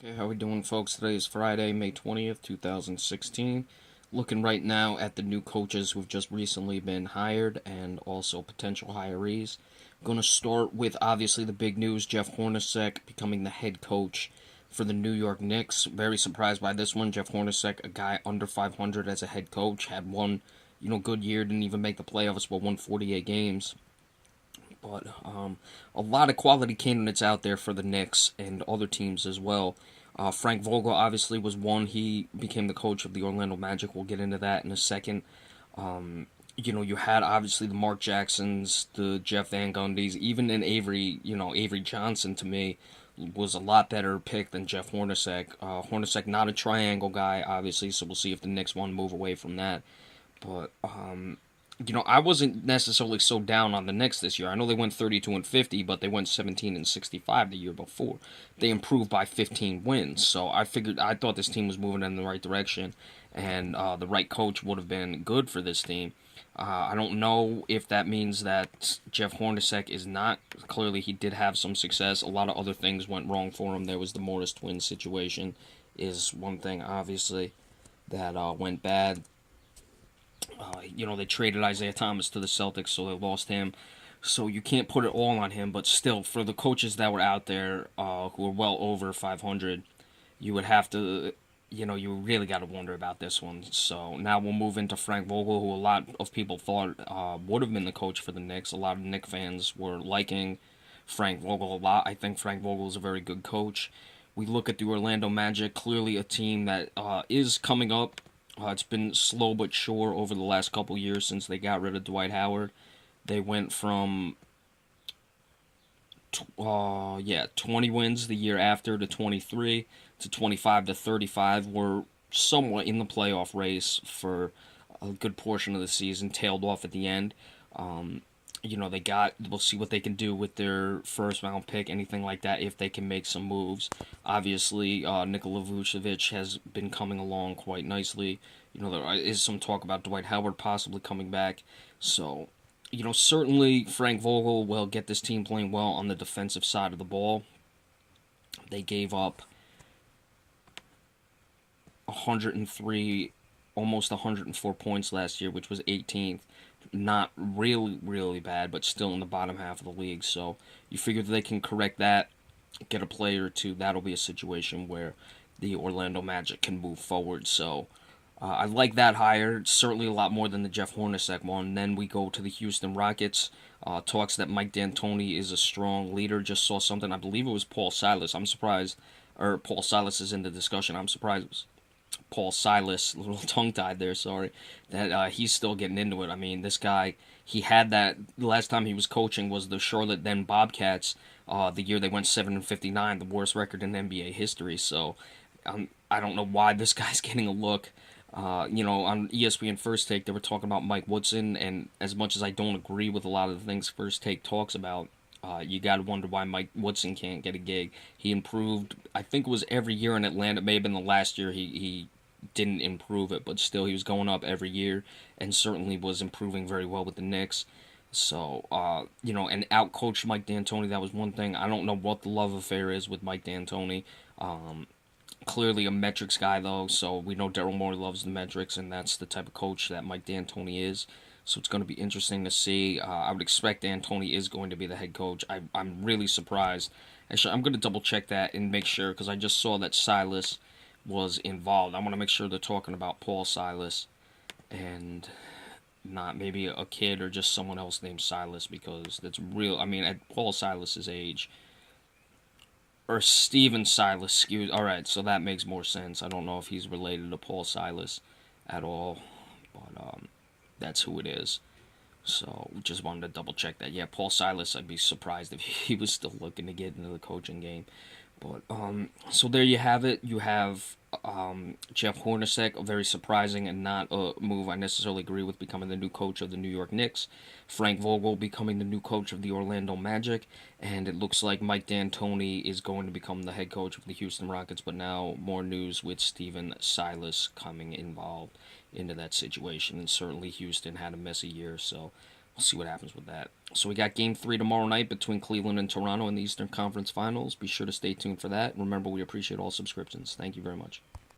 Okay, how we doing, folks? Today is Friday, May 20th, 2016. Looking right now at the new coaches who've just recently been hired and also potential hirees. Going to start with obviously the big news: Jeff Hornacek becoming the head coach for the New York Knicks. Very surprised by this one. Jeff Hornacek, a guy under 500 as a head coach, had one, good year, didn't even make the playoffs, but won 48 games. But a lot of quality candidates out there for the Knicks and other teams as well. Frank Vogel obviously was one. He became the coach of the Orlando Magic. We'll get into that in a second. You had obviously the Mark Jacksons, the Jeff Van Gundys, even in Avery Johnson to me was a lot better pick than Jeff Hornacek. Hornacek not a triangle guy, obviously, so we'll see if the Knicks want to move away from that. But I wasn't necessarily so down on the Knicks this year. I know they went 32 and 50, but they went 17 and 65 the year before. They improved by 15 wins, so I thought this team was moving in the right direction, and the right coach would have been good for this team. I don't know if that means that Jeff Hornacek is not. Clearly, he did have some success. A lot of other things went wrong for him. There was the Morris twins situation, is one thing obviously that went bad. They traded Isaiah Thomas to the Celtics, so they lost him. So you can't put it all on him, but still, for the coaches that were out there who were well over 500, you would have to, you really got to wonder about this one. So now we'll move into Frank Vogel, who a lot of people thought would have been the coach for the Knicks. A lot of Knicks fans were liking Frank Vogel a lot. I think Frank Vogel is a very good coach. We look at the Orlando Magic, clearly a team that is coming up. It's been slow but sure over the last couple years since they got rid of Dwight Howard. They went from 20 wins the year after to 23 to 25 to 35. Were somewhat in the playoff race for a good portion of the season, tailed off at the end. We'll see what they can do with their first round pick, anything like that, if they can make some moves. Obviously, Nikola Vucevic has been coming along quite nicely. There is some talk about Dwight Howard possibly coming back. So, certainly Frank Vogel will get this team playing well on the defensive side of the ball. They gave up 103, almost 104 points last year, which was 18th. Not really, really bad, but still in the bottom half of the league. So you figure that they can correct that, get a player or two. That'll be a situation where the Orlando Magic can move forward. So I like that hire. Certainly a lot more than the Jeff Hornacek one. Then we go to the Houston Rockets. Talks that Mike D'Antoni is a strong leader. Just saw something. I believe it was Paul Silas. I'm surprised. Or Paul Silas is in the discussion. I'm surprised Paul Silas, a little tongue-tied there, sorry, that he's still getting into it. I mean, this guy, he had that, the last time he was coaching was the Charlotte then Bobcats, the year they went 7-59, the worst record in NBA history, so I don't know why this guy's getting a look. On ESPN First Take, they were talking about Mike Woodson, and as much as I don't agree with a lot of the things First Take talks about, you got to wonder why Mike Woodson can't get a gig. He improved, I think it was every year in Atlanta. It may have been the last year he didn't improve it, but still he was going up every year and certainly was improving very well with the Knicks. So, and out-coached Mike D'Antoni, that was one thing. I don't know what the love affair is with Mike D'Antoni. Clearly a metrics guy, though, so we know Daryl Morey loves the metrics, and that's the type of coach that Mike D'Antoni is. So it's going to be interesting to see. I would expect D'Antoni is going to be the head coach. I'm really surprised. Actually, I'm going to double check that and make sure, because I just saw that Silas was involved. I want to make sure they're talking about Paul Silas and not maybe a kid or just someone else named Silas, because that's real. I mean, at Paul Silas's age, or Steven Silas, excuse. All right, so that makes more sense. I don't know if he's related to Paul Silas at all, but that's who it is. So just wanted to double check that. Yeah, Paul Silas, I'd be surprised if he was still looking to get into the coaching game. But so there you have it. You have Jeff Hornacek, very surprising and not a move I necessarily agree with, becoming the new coach of the New York Knicks. Frank Vogel becoming the new coach of the Orlando Magic, and it looks like Mike D'Antoni is going to become the head coach of the Houston Rockets. But now more news with Steven Silas coming involved into that situation, and certainly Houston had a messy year, so We'll see what happens with that. So we got Game 3 tomorrow night between Cleveland and Toronto in the Eastern Conference Finals. Be sure to stay tuned for that. Remember, we appreciate all subscriptions. Thank you very much.